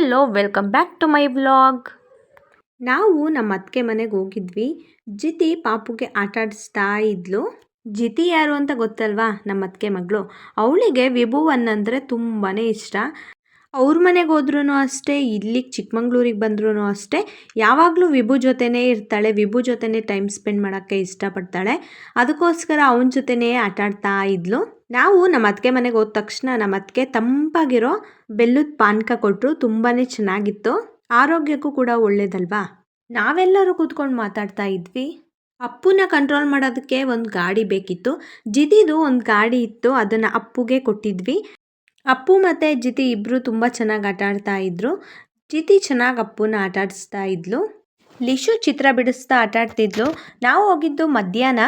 Hello welcome back to my vlog. ನಾವು ನಮ್ಮ ಅತ್ತಿಗೆ ಮನೆಗೆ ಹೋಗಿದ್ವಿ. ಜಿತಿ ಪಾಪುಗೆ ಆಟ ಆಡಿಸ್ತಾ ಇದ್ಲು. ಜಿತಿ ಯಾರು ಅಂತ ಗೊತ್ತಲ್ವಾ? ನಮ್ಮ ಅತ್ತಿಗೆ ಮಗಳು. ಅವಳಿಗೆ ವಿಭುವನ್ ಅಂದರೆ ತುಂಬಾ ಇಷ್ಟ. ಅವ್ರ ಮನೆಗೆ ಹೋದ್ರೂ ಅಷ್ಟೇ, ಇಲ್ಲಿಗೆ ಚಿಕ್ಕಮಂಗ್ಳೂರಿಗೆ ಬಂದ್ರೂ ಅಷ್ಟೇ, ಯಾವಾಗಲೂ ವಿಭು ಜೊತೆನೇ ಇರ್ತಾಳೆ. ವಿಭು ಜೊತೆನೇ ಟೈಮ್ ಸ್ಪೆಂಡ್ ಮಾಡೋಕ್ಕೆ ಇಷ್ಟಪಡ್ತಾಳೆ. ಅದಕ್ಕೋಸ್ಕರ ಅವನ ಜೊತೆನೇ ಆಟ ಆಡ್ತಾ ಇದ್ಲು. ನಾವು ನಮ್ಮ ಅತ್ತಿಗೆ ಮನೆಗೆ ಹೋದ ತಕ್ಷಣ ನಮ್ಮ ಅತ್ತಿಗೆ ತಂಪಾಗಿರೋ ಬೆಲ್ಲದ ಪಾನಕ ಕೊಟ್ಟರು. ತುಂಬಾ ಚೆನ್ನಾಗಿತ್ತು. ಆರೋಗ್ಯಕ್ಕೂ ಕೂಡ ಒಳ್ಳೇದಲ್ವಾ. ನಾವೆಲ್ಲರೂ ಕೂತ್ಕೊಂಡು ಮಾತಾಡ್ತಾ ಇದ್ವಿ. ಅಪ್ಪುನ ಕಂಟ್ರೋಲ್ ಮಾಡೋದಕ್ಕೆ ಒಂದು ಗಾಡಿ ಬೇಕಿತ್ತು. ಜಿತಿದು ಒಂದು ಗಾಡಿ ಇತ್ತು, ಅದನ್ನು ಅಪ್ಪುಗೆ ಕೊಟ್ಟಿದ್ವಿ. ಅಪ್ಪು ಮತ್ತು ಜಿತಿ ಇಬ್ಬರು ತುಂಬ ಚೆನ್ನಾಗಿ ಆಟ ಆಡ್ತಾ ಇದ್ರು. ಜಿತಿ ಚೆನ್ನಾಗಿ ಅಪ್ಪುನ ಆಟ ಆಡಿಸ್ತಾ ಇದ್ಲು. ಲಿಶು ಚಿತ್ರ ಬಿಡಿಸ್ತಾ ಆಟ ಆಡ್ತಿದ್ಲು. ನಾವು ಹೋಗಿದ್ದು ಮಧ್ಯಾಹ್ನ.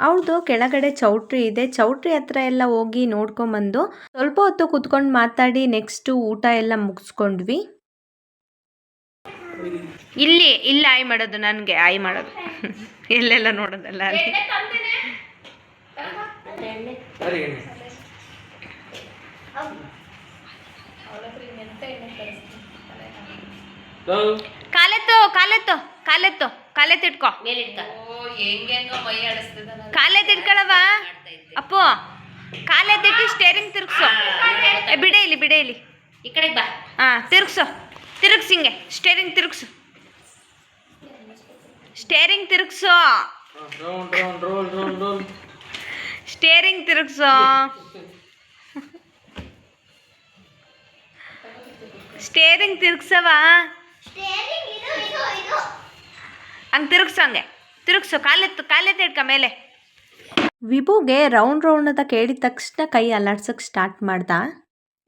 ಅವ್ಳದು ಕೆಳಗಡೆ ಚೌಟ್ರಿ ಇದೆ. ಚೌಟ್ರಿ ಹತ್ರ ಎಲ್ಲ ಹೋಗಿ ನೋಡ್ಕೊಂಬಂದು ಸ್ವಲ್ಪ ಹೊತ್ತು ಕೂತ್ಕೊಂಡು ಮಾತಾಡಿ ನೆಕ್ಸ್ಟು ಊಟ ಎಲ್ಲ ಮುಗಿಸ್ಕೊಂಡ್ವಿ. ಇಲ್ಲಿ ಆಯ್ ಮಾಡೋದು, ನನಗೆ ಆಯ್ ಮಾಡೋದು ಎಲ್ಲೆಲ್ಲ ನೋಡೋದಲ್ಲ ಅಲ್ಲಿ. ಕಾಲೆತ್ತು ಕಾಲೆತ್ತು ಕಾಲೆತ್ತು ಕಾಲೆತ್ತಿಟ್ಕೋ, ಕಾಲೆತ್ತಿಟ್ಕೊಳವ ಅಪ್ಪು. ಕಾಲೆತ್ತಿಟ್ಟು ಸ್ಟೇರಿಂಗ್ ತಿರುಗಿಸು. ಬಿಡೆ ಇಲ್ಲಿ ಈ ಕಡೆ ಬಾ. ಹಾಂ, ತಿರುಗಿಸು. ತಿರುಗಿಸಿಂಗೆ ಸ್ಟೇರಿಂಗ್ ತಿರುಗಿಸು. ಸ್ಟೇರಿಂಗ್ ತಿರುಗಿಸು. ಸ್ಟೇರಿಂಗ್ ತಿರುಗಿಸು. ಸ್ಟೇರಿಂಗ್ ತಿರುಗ್ಸವ. ಹಂಗೆ ತಿರುಗ್ಸಂಗೆ ತಿರುಗ್ಸು. ಕಾಲೆತ್ತು ಇಟ್ಕ ಮೇಲೆ. ವಿಭುಗೆ ರೌಂಡ್ ಅಂತ ಕೇಳಿದ ತಕ್ಷಣ ಕೈ ಅಲ್ಲಾಡ್ಸೋಕ್ಕೆ ಸ್ಟಾರ್ಟ್ ಮಾಡ್ದ.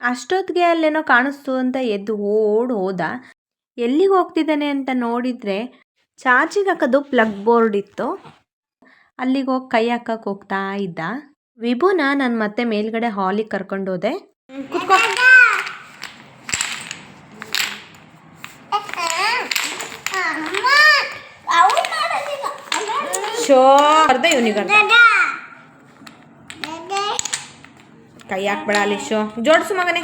ಅಷ್ಟೊತ್ತಿಗೆ ಅಲ್ಲೇನೋ ಕಾಣಿಸ್ತು ಅಂತ ಎದ್ದು ಹೋದ. ಎಲ್ಲಿಗೆ ಹೋಗ್ತಿದ್ದಾನೆ ಅಂತ ನೋಡಿದರೆ ಚಾರ್ಜಿಗೆ ಹಾಕೋದು ಪ್ಲಗ್ ಬೋರ್ಡ್ ಇತ್ತು. ಅಲ್ಲಿಗೆ ಹೋಗಿ ಕೈ ಹಾಕಕ್ಕೆ ಹೋಗ್ತಾ ಇದ್ದ. ವಿಭುನ ನಾನು ಮತ್ತೆ ಮೇಲ್ಗಡೆ ಹಾಲಿಗೆ ಕರ್ಕೊಂಡೋದೆ. ಕುತ್ಕೋ. ಶೋ ಅರ್ಧ ಇವನಿಗರ್ಧ. ಕೈ ಹಾಕ್ಬೇಡ ಅಲ್ಲಿ. ಶೋ ಜೋಡಿಸು ಮಗನೇ.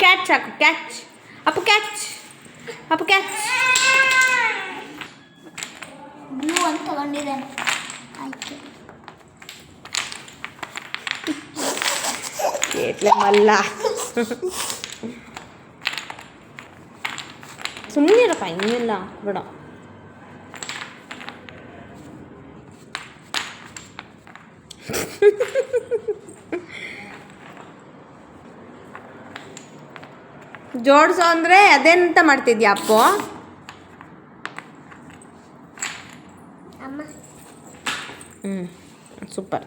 ಕ್ಯಾಚ್ ಹಾಕು. Catch Appu, catch Appu, catch. Blue ಅಂತ ತಗೊಂಡಿದ್ದಾನೆ. ಮಲ್ಲ ಸುಮ್ಮನೆ ಇರಪ್ಪ, ಹಿಂಗೆಲ್ಲ ಬಿಡ. ಜೋಡ್ಸು ಅಂದರೆ ಅದೆಂತ ಮಾಡ್ತಿದ್ಯಾ ಅಪ್ಪು? ಸೂಪರ್.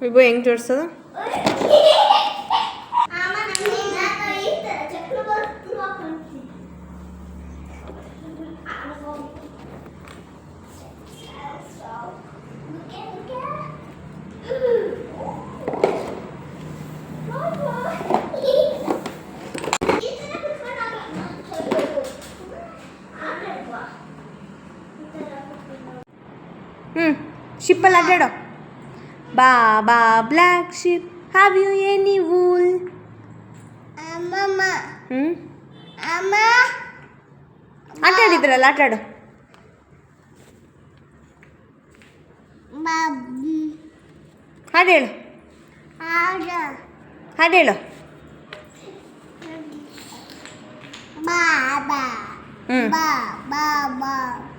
ವಿಭು ಹೆಂಗೆ ಜೋಡಿಸೋದು? ಶಿಪ್ಪಲ್ಲಿ ಅಡ್ಡಾಡೋ. Baa black sheep, have you any wool? ಆಟ ಆಡಿದ್ರಲ್ಲ, ಆಟ ಆಡು. ಹಾಡೇಳು. ಹಾಡೇಳು.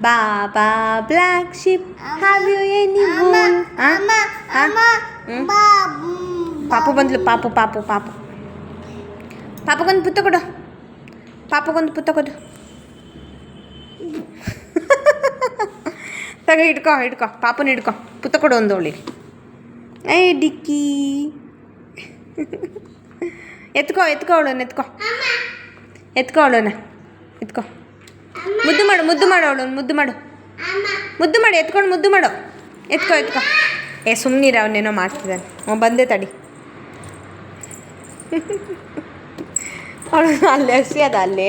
Baba black sheep, have you any wool? ಪಾಪು ಬಂದ್ಲು. ಪಾಪು ಪಾಪಗೊಂದು ಪುತ್ತ ಕೊಡು. ಪಾಪಗೊಂದು ಪುತ್ತ ಕೊಡು. ತಗ ಹಿಡ್ಕೊ. ಪಾಪನ ಹಿಡ್ಕೊ. ಪುತ್ತ ಕೊಡು ಒಂದು ಅವಳಿಗೆ. ಏ ಡಿಕ್ಕಿ. ಎತ್ಕೋ ಅವಳನ್ನ ಎತ್ಕೋ ಅವಳನ್ನ ಎತ್ಕೋ. ಮುದ್ದು ಮಾಡು ಅವಳನ್ನ ಮುದ್ದು ಮಾಡು ಎತ್ಕೊಂಡು ಮುದ್ದು ಮಾಡು. ಎತ್ಕೋ ಸುಮ್ಮನಿರ, ಅವನೇನೋ ಮಾಡ್ತಿದ್ದಾನೆ. ಬಂದೆ ತಡಿ. ಅವಳು ಅಲ್ಲೇ ಹಸಿ ಅದ ಅಲ್ಲೇ.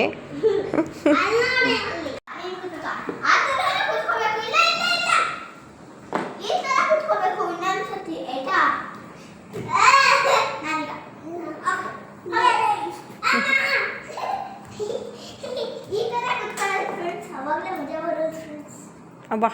ಅಬ್ಬಾ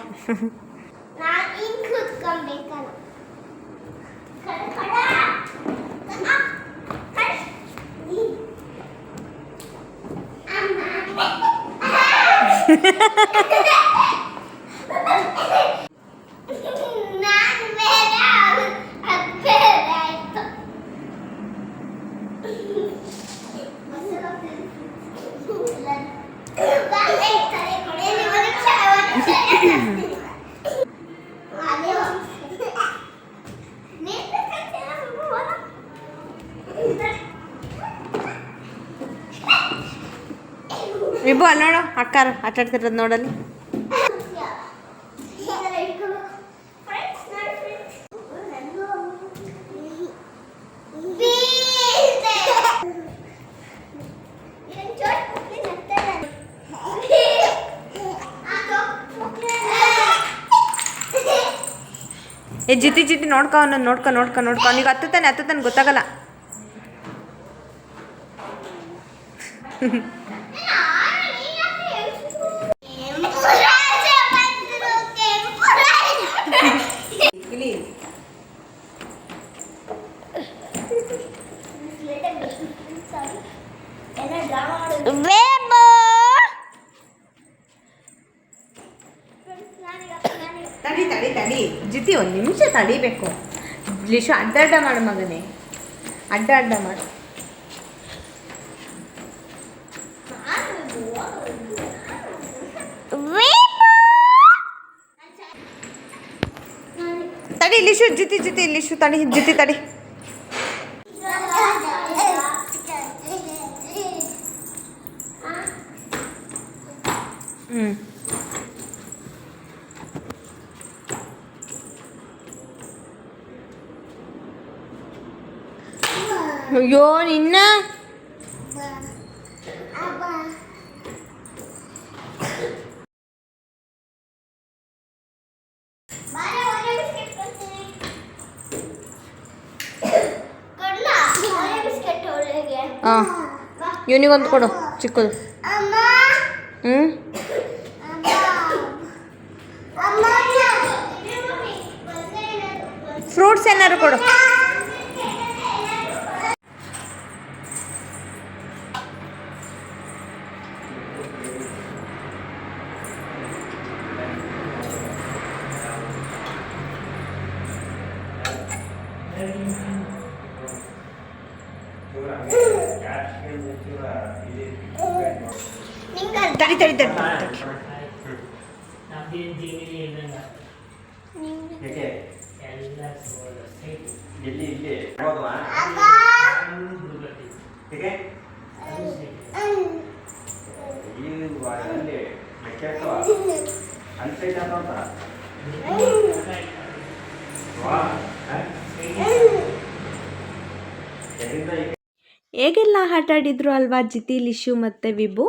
ವಿಭು ಅಲ್ಲಿ ನೋಡು, ಅಕ್ಕಾರ ಆಟ ಆಡ್ತಿರೋದು ನೋಡಲ್ಲಿ. ಜಿತಿ ನೋಡ್ಕೊ ಅವನನ್ನು, ನೋಡ್ಕೊ ಅವನಿಗೆ ಹತ್ತತಾನೆ ಗೊತ್ತಾಗಲ್ಲ. ತಡಿ ಜಿತಿ, ಒಂದು ನಿಮಿಷ ತಡಿಬೇಕು. ಲಿಶು ಅಡ್ಡ ಮಾಡು ಮಗನೇ, ಅಡ್ಡ ಮಾಡು. ತಡಿ ಲಿಶು, ಜಿತಿ ಲಿಶು ತಡಿ, ಜಿತಿ ತಡಿ. ಅಯ್ಯೋ ನಿನ್ನ ಇವನಿಗೊಂದು ಕೊಡು ಚಿಕ್ಕದು. ಫ್ರೂಟ್ಸ್ ಏನಾದ್ರು ಕೊಡು. ತಡಿ ಹೇಗೆಲ್ಲ ಆಟ ಆಡಿದ್ರು ಅಲ್ವಾ ಜಿತಿ, ಲಿಶು ಮತ್ತು ವಿಭು.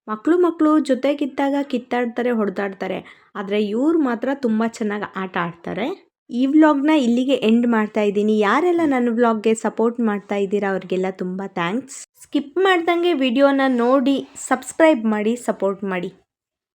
ಮಕ್ಕಳು ಜೊತೆಗಿದ್ದಾಗ ಕಿತ್ತಾಡ್ತಾರೆ, ಹೊಡೆದಾಡ್ತಾರೆ. ಆದರೆ ಇವ್ರು ಮಾತ್ರ ತುಂಬ ಚೆನ್ನಾಗಿ ಆಟ ಆಡ್ತಾರೆ. ಈ ವ್ಲಾಗ್ನ ಇಲ್ಲಿಗೆ ಎಂಡ್ ಮಾಡ್ತಾ ಇದ್ದೀನಿ. ಯಾರೆಲ್ಲ ನನ್ನ ವ್ಲಾಗ್ಗೆ ಸಪೋರ್ಟ್ ಮಾಡ್ತಾ ಇದ್ದೀರಾ ಅವ್ರಿಗೆಲ್ಲ ತುಂಬ ಥ್ಯಾಂಕ್ಸ್. ಸ್ಕಿಪ್ ಮಾಡ್ದಂಗೆ ವಿಡಿಯೋನ ನೋಡಿ ಸಬ್ಸ್ಕ್ರೈಬ್ ಮಾಡಿ, ಸಪೋರ್ಟ್ ಮಾಡಿ.